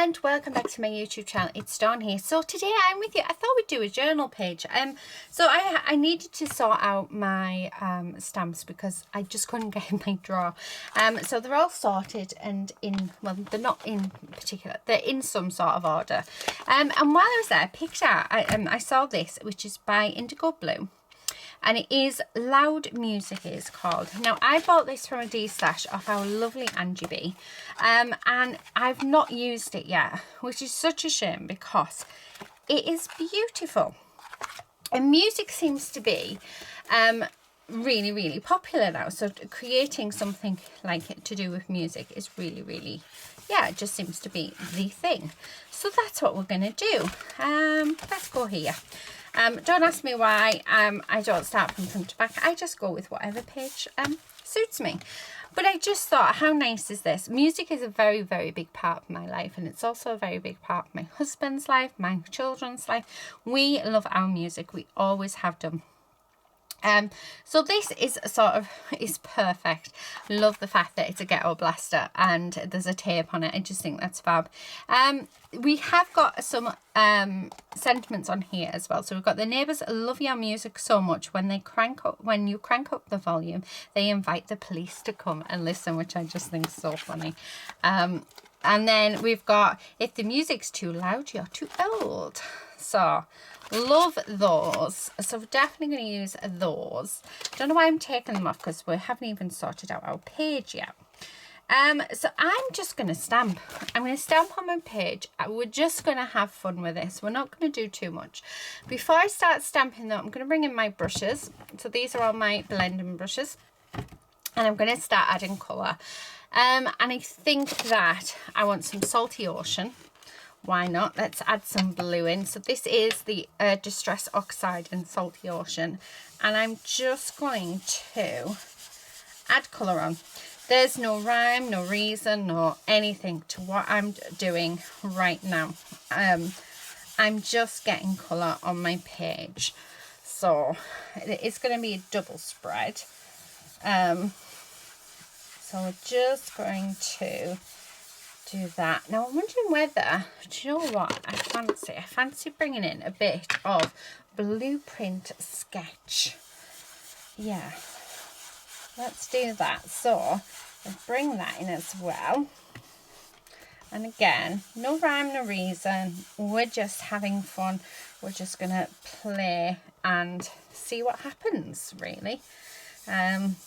and welcome back to my YouTube channel. It's Dawn here. So today I'm with you. I thought we'd do a journal page. So I needed to sort out my stamps because I just couldn't get in my drawer. So they're all sorted and in, well, they're not in particular, they're in some sort of order. And while I was there, I picked out, I saw this, which is by Indigo Blue. And it is Loud Music, it is called. Now, I bought this from a D-stash off our lovely Angie B. And I've not used it yet, which is such a shame because it is beautiful. And music seems to be really, really popular now. So creating something like to do with music is really, really, yeah, it just seems to be the thing. So that's what we're going to do. Let's go here. Don't ask me why I don't start from front to back. I just go with whatever page suits me. But I just thought, how nice is this? Music is a very, very big part of my life, and it's also a very big part of my husband's life, my children's life. We love our music. We always have done. So this is is perfect. Love the fact that it's a ghetto blaster and there's a tape on it. I just think that's fab. We have got some sentiments on here as well. So we've got the neighbours love your music so much when you crank up the volume, they invite the police to come and listen, which I just think is so funny. And then we've got, if the music's too loud, you're too old. So love those. So we're definitely going to use those. Don't know why I'm taking them off because we haven't even sorted out our page yet. So I'm just going to stamp. I'm going to stamp on my page. We're just going to have fun with this. We're not going to do too much. Before I start stamping though, I'm going to bring in my brushes. So these are all my blending brushes. And I'm going to start adding colour. And I think that I want some Salty Ocean. Why not? Let's add some blue in. So this is the Distress Oxide and Salty Ocean. And I'm just going to add colour on. There's no rhyme, no reason, no anything to what I'm doing right now. I'm just getting colour on my page. So it's going to be a double spread. So we're just going to do that. Now I'm wondering whether, do you know what I fancy? I fancy bringing in a bit of blueprint sketch. Yeah, let's do that. So I'll bring that in as well. And again, no rhyme, no reason. We're just having fun. We're just going to play and see what happens, really. And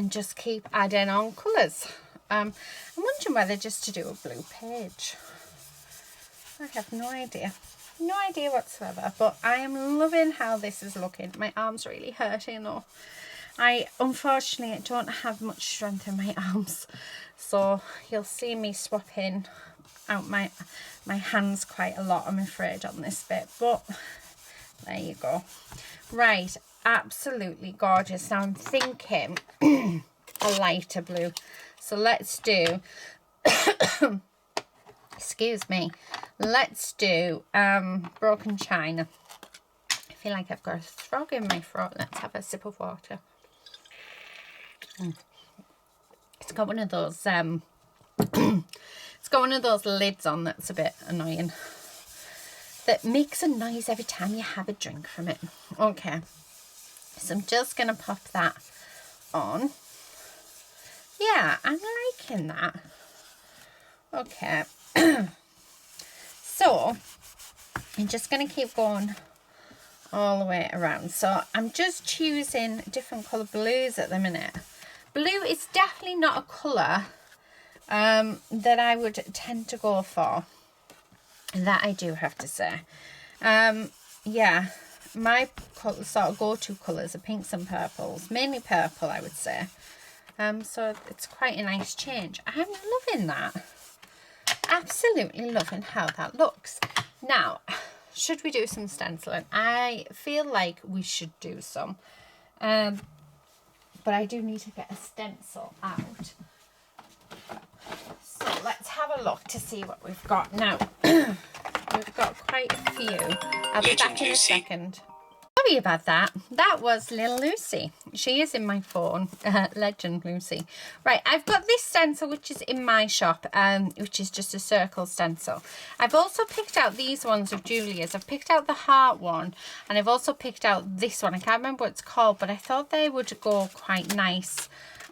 just keep adding on colours. I'm wondering whether just to do a blue page. I have no idea. No idea whatsoever. But I am loving how this is looking. My arm's really hurting though. Unfortunately, I don't have much strength in my arms. So you'll see me swapping out my hands quite a lot, I'm afraid, on this bit. But there you go. Right. Absolutely gorgeous. Now I'm thinking a lighter blue. So let's do, excuse me, let's do Broken China. I feel like I've got a frog in my throat. Let's have a sip of water. It's got one of those, it's got one of those lids on that's a bit annoying. That makes a noise every time you have a drink from it. Okay. So I'm just going to pop that on. Yeah, I'm liking that. Okay. So I'm just going to keep going all the way around. So I'm just choosing different colour blues at the minute. Blue is definitely not a colour that I would tend to go for. That I do have to say. Yeah, my sort of go-to colours are pinks and purples. Mainly purple, I would say. So it's quite a nice change. I'm loving that. Absolutely loving how that looks. Now, should we do some stenciling? I feel like we should do some. But I do need to get a stencil out. So let's have a look to see what we've got now. We've got quite a few. I'll be back in a second. sorry about that. That was little Lucy. She is in my phone. Legend Lucy. Right, I've got this stencil which is in my shop, which is just a circle stencil. I've also picked out these ones of Julia's. I've picked out the heart one, and I've also picked out this one. I can't remember what it's called, but I thought they would go quite nice.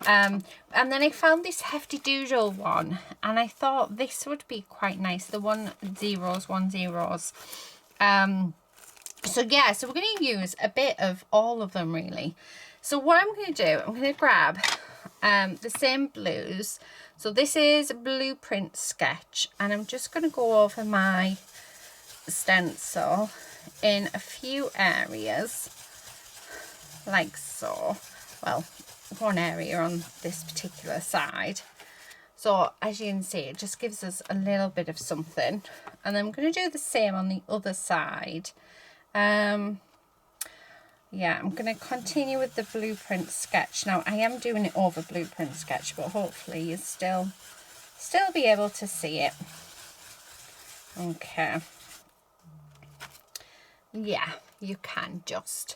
And then I found this Hefty Doodle one, and I thought this would be quite nice. The 1-0s. So yeah, so we're going to use a bit of all of them really. So what I'm going to do, I'm going to grab the same blues. So this is Blueprint Sketch, and I'm just going to go over my stencil in a few areas like so. Well, one area on this particular side. So as you can see, it just gives us a little bit of something. And then I'm going to do the same on the other side. Yeah, I'm going to continue with the Blueprint Sketch. Now, I am doing it over Blueprint Sketch, but hopefully you still be able to see it. Okay. Yeah, you can just.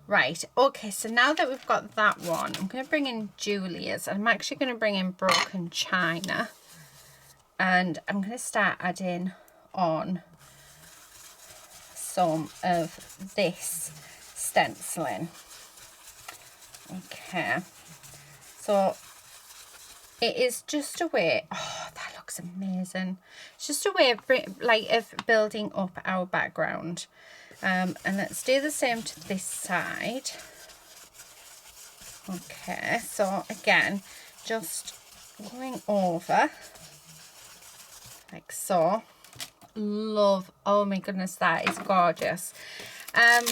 Right, okay, so now that we've got that one, I'm going to bring in Julia's. I'm actually going to bring in Broken China. And I'm going to start adding on some of this stenciling. Okay, so it is just a way, oh, that looks amazing. It's just a way of building up our background. And let's do the same to this side. Okay, so again, just going over like so. Love, oh my goodness, that is gorgeous. And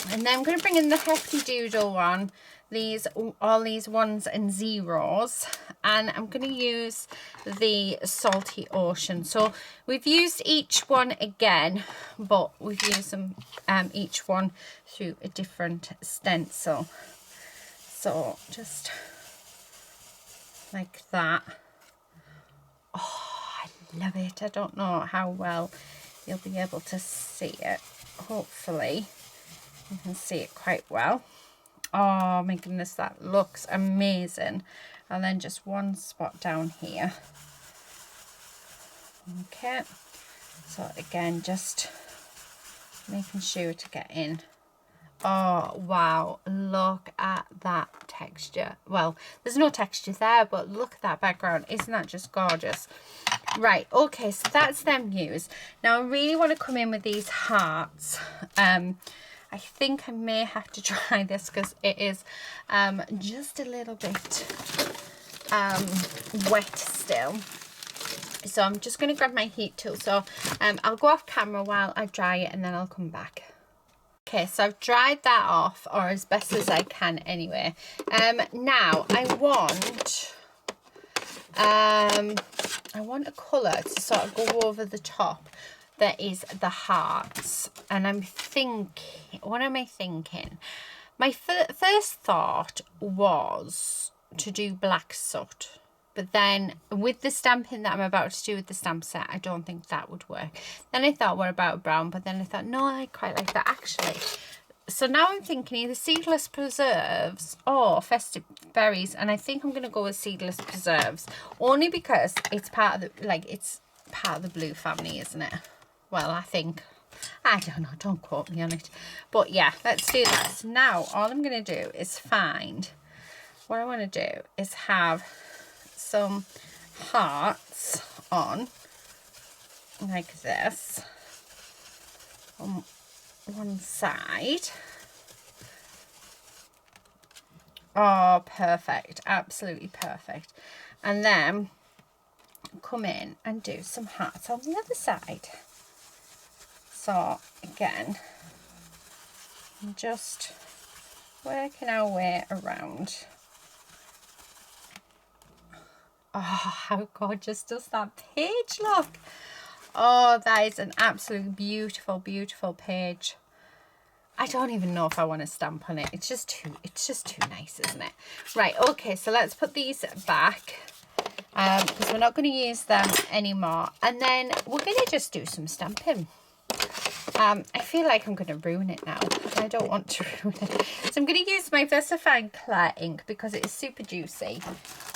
then I'm going to bring in the Hefty Doodle one, all these 1s and 0s, and I'm going to use the Salty Ocean. So we've used each one again, but we've used them each one through a different stencil. So just like that. Oh, I love it. I don't know how well you'll be able to see it. Hopefully you can see it quite well. Oh my goodness, that looks amazing. And then just one spot down here. Okay, so again, just making sure to get in. Oh wow, look at that texture. Well, there's no texture there, but look at that background. Isn't that just gorgeous? Right, okay, so that's them used. Now I really want to come in with these hearts. I think I may have to try this because it is just a little bit wet still. So I'm just going to grab my heat tool. So I'll go off camera while I dry it, and then I'll come back. Okay, so I've dried that off, or as best as I can anyway. Now I want a colour to sort of go over the top. That is the hearts, and I'm thinking, what am I thinking? My first thought was to do black soot, but then with the stamping that I'm about to do with the stamp set, I don't think that would work. Then I thought, what about brown? But then I thought, no, I quite like that actually. So now I'm thinking either seedless preserves or festive berries, and I think I'm going to go with seedless preserves, only because it's part of the blue family, isn't it? Well, I think, I don't know, don't quote me on it. But yeah, let's do that. So now all I'm going to do is find, what I want to do is have some hearts on, like this, on one side. Oh, perfect. Absolutely perfect. And then come in and do some hearts on the other side. So again, I'm just working our way around. Oh, how gorgeous does that page look? Oh, that is an absolutely beautiful, beautiful page. I don't even know if I want to stamp on it. It's just too nice, isn't it? Right, okay, so let's put these back because we're not going to use them anymore. And then we're going to just do some stamping. I feel like I'm going to ruin it now. I don't want to ruin it. So I'm going to use my VersaFine Clear ink because it is super juicy.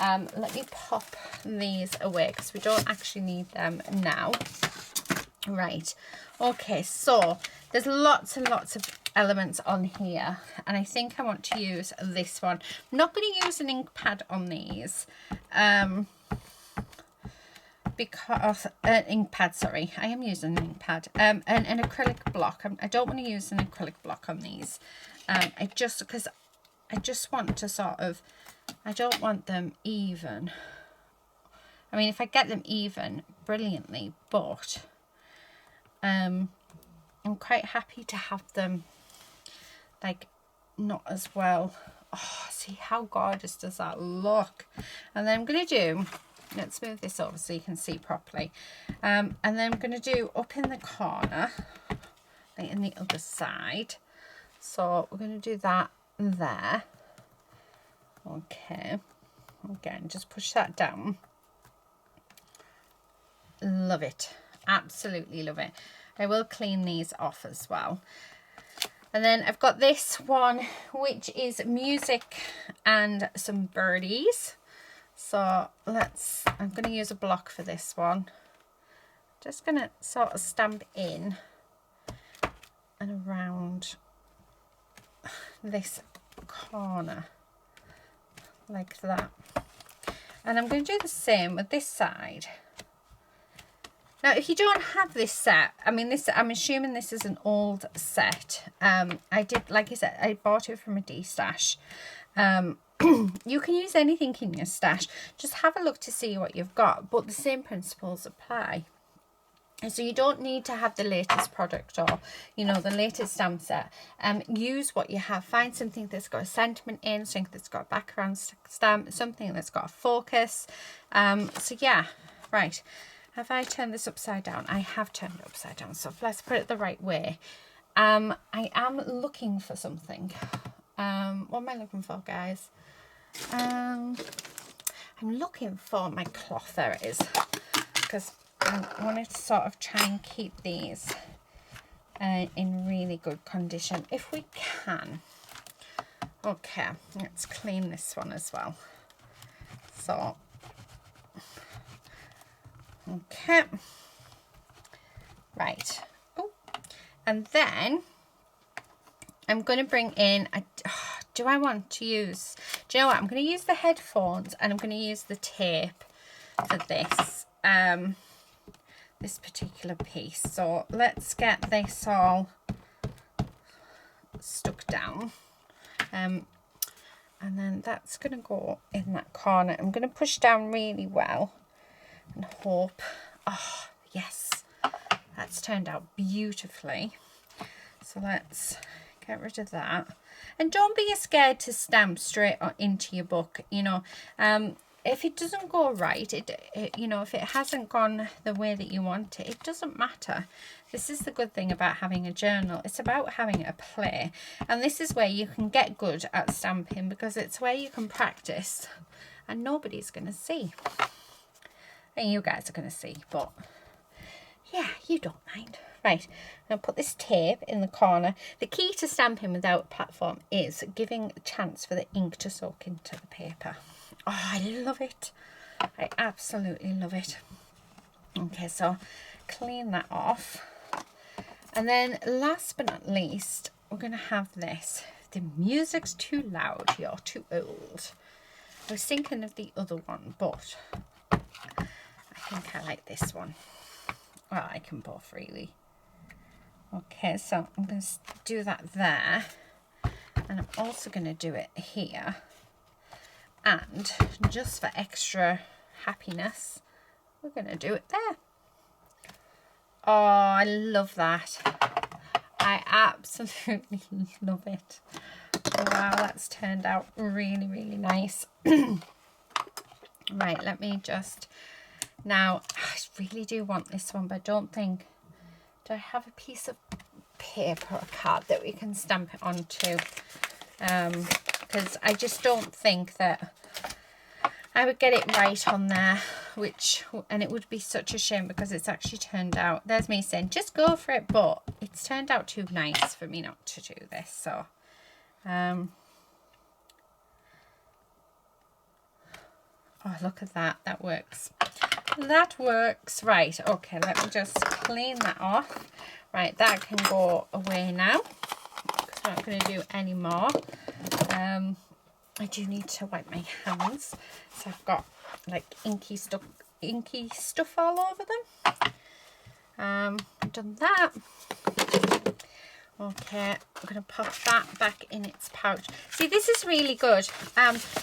Let me pop these away because we don't actually need them now. Right. Okay, so there's lots and lots of elements on here. And I think I want to use this one. I'm not going to use an ink pad on these. Because ink pad, sorry, I am using an ink pad, an acrylic block. I don't want to use an acrylic block on these. Because I just want to sort of, I don't want them even. I mean, if I get them even, brilliantly, but I'm quite happy to have them like not as well. Oh, see how gorgeous does that look? And then I'm going to do, let's move this over so you can see properly. And then I'm going to do up in the corner, like in the other side. So we're going to do that there. Okay. Again, just push that down. Love it. Absolutely love it. I will clean these off as well. And then I've got this one, which is music and some birdies. So I'm going to use a block for this one. Just going to sort of stamp in and around this corner like that. And I'm going to do the same with this side. Now, if you don't have this set, I mean, I'm assuming this is an old set. I did, like I said, I bought it from a D-stash. You can use anything in your stash. Just have a look to see what you've got, but the same principles apply. And so you don't need to have the latest product or, you know, the latest stamp set. Use what you have. Find something that's got a sentiment in, something that's got a background stamp, something that's got a focus. So yeah, right. Have I turned this upside down? I have turned it upside down. So let's put it the right way. I am looking for something. What am I looking for, guys? I'm looking for my cloth. There it is. Because I wanted to sort of try and keep these in really good condition if we can. Okay, let's clean this one as well. So, okay, right. Oh, and then I'm going to bring in do I want to use, do you know what, I'm going to use the headphones and I'm going to use the tape for this this particular piece. So let's get this all stuck down, and then that's going to go in that corner. I'm going to push down really well and hope, oh yes, that's turned out beautifully. So let's get rid of that. And don't be scared to stamp straight into your book, you know. If it doesn't go right, you know, if it hasn't gone the way that you want it, it doesn't matter. This is the good thing about having a journal. It's about having a play. And this is where you can get good at stamping, because it's where you can practice and nobody's going to see. And you guys are going to see, but yeah, you don't mind. Right, now put this tape in the corner. The key to stamping without a platform is giving a chance for the ink to soak into the paper. Oh, I love it. I absolutely love it. Okay, so clean that off. And then last but not least, we're going to have this. The music's too loud, you're too old. I was thinking of the other one, but I think I like this one. Well, I can both really. Okay, so I'm going to do that there. And I'm also going to do it here. And just for extra happiness, we're going to do it there. Oh, I love that. I absolutely love it. Wow, that's turned out really, really nice. Right, let me just... Now, I really do want this one, but I don't think... Do I have a piece of paper or card that we can stamp it onto? Because I just don't think that I would get it right on there and it would be such a shame because it's actually turned out, there's me saying just go for it, but it's turned out too nice for me not to do this. So oh, look at that, that works. That works. Right, okay, let me just clean that off. Right, that can go away now because I'm not going to do any more. I do need to wipe my hands, so I've got like inky stuff all over them. I've done that. Okay, I'm going to pop that back in its pouch. See, this is really good.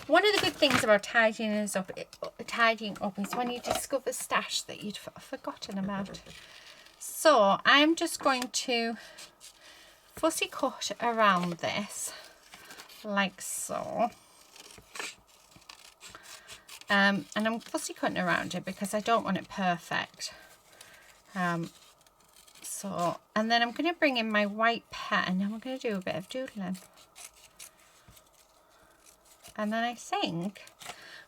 One of the good things about tidying up is when you discover stash that you'd forgotten about. So I'm just going to fussy cut around this like so. And I'm fussy cutting around it because I don't want it perfect. So, and then I'm going to bring in my white pen and we're going to do a bit of doodling. And then I think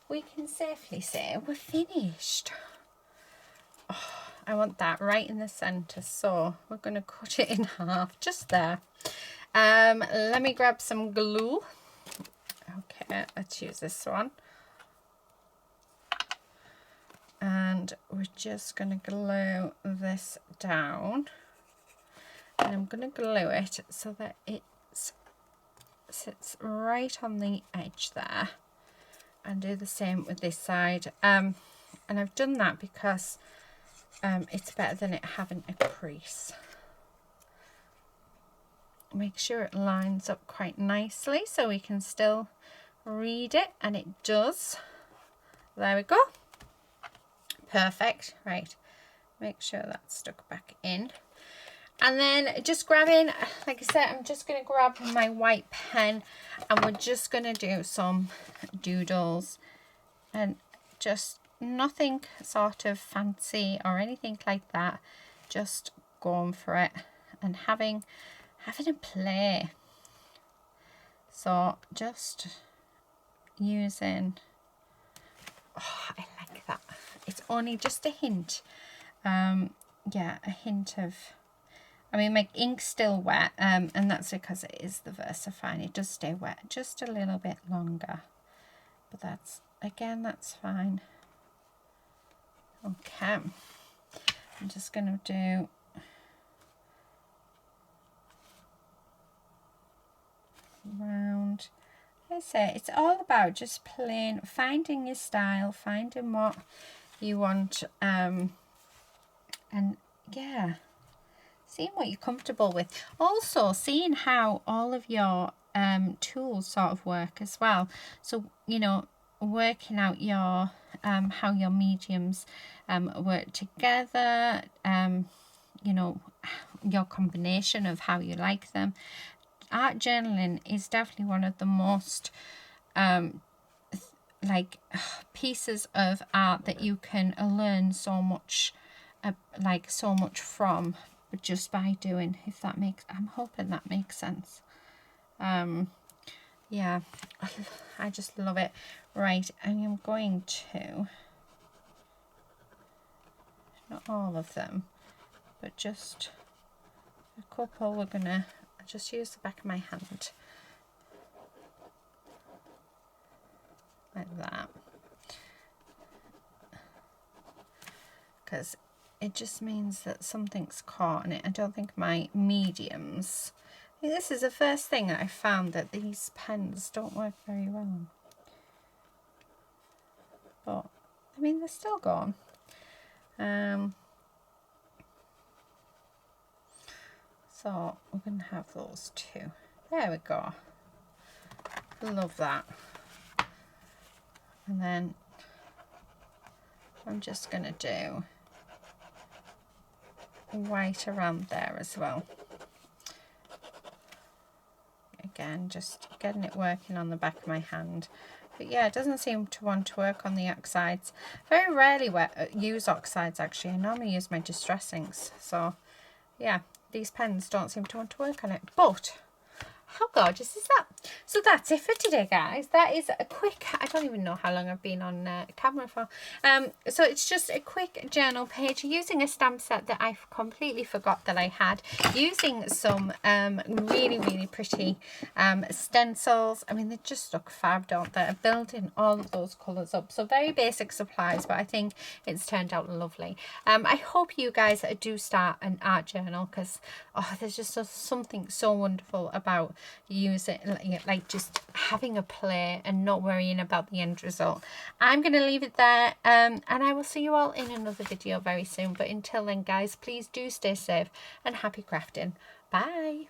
we can safely say we're finished. Oh, I want that right in the centre, so we're going to cut it in half just there. Let me grab some glue. Okay, let's use this one. And we're just going to glue this down. And I'm going to glue it so that it sits right on the edge there. And do the same with this side. And I've done that because it's better than it having a crease. Make sure it lines up quite nicely so we can still read it, and it does. There we go. Perfect. Right, make sure that's stuck back in. And then just grabbing, like I said, I'm just going to grab my white pen and we're just going to do some doodles, and just nothing sort of fancy or anything like that, just going for it and having a play. So just using, oh, I like that. It's only just a hint. Yeah, a hint of, I mean, my ink's still wet, and that's because it is the VersaFine. It does stay wet just a little bit longer, but that's, again, that's fine. Okay, I'm just going to do round. I say it's all about just plain finding your style, finding what you want, and yeah, seeing what you're comfortable with. Also seeing how all of your tools sort of work as well. So, you know, working out your how your mediums work together, you know, your combination of how you like them. Art journaling is definitely one of the most like pieces of art that you can learn so much so much from, just by doing, if that makes, I'm hoping that makes sense. Yeah, I just love it. Right, I am going to, not all of them, but just a couple. We're gonna just use the back of my hand like that, because it just means that something's caught in it. I don't think my mediums, I think this is the first thing that I found, that these pens don't work very well, but I mean, they're still gone. So we're going to have those two. There we go. Love that. And then I'm just going to do white around there as well. Again, just getting it working on the back of my hand. But yeah, it doesn't seem to want to work on the oxides. Very rarely use oxides, actually. I normally use my distress inks. So yeah, these pens don't seem to want to work on it. But How gorgeous is that? So that's it for today, guys. That is a quick, I don't even know how long I've been on camera for. So it's just a quick journal page using a stamp set that I completely forgot that I had, using some really, really pretty stencils. I mean, they just look fab, don't they? I'm building all of those colours up. So very basic supplies, but I think it's turned out lovely. I hope you guys do start an art journal, because there's just something so wonderful about using, like just having a play and not worrying about the end result. I'm going to leave it there, and I will see you all in another video very soon. But until then, guys, please do stay safe and happy crafting. Bye.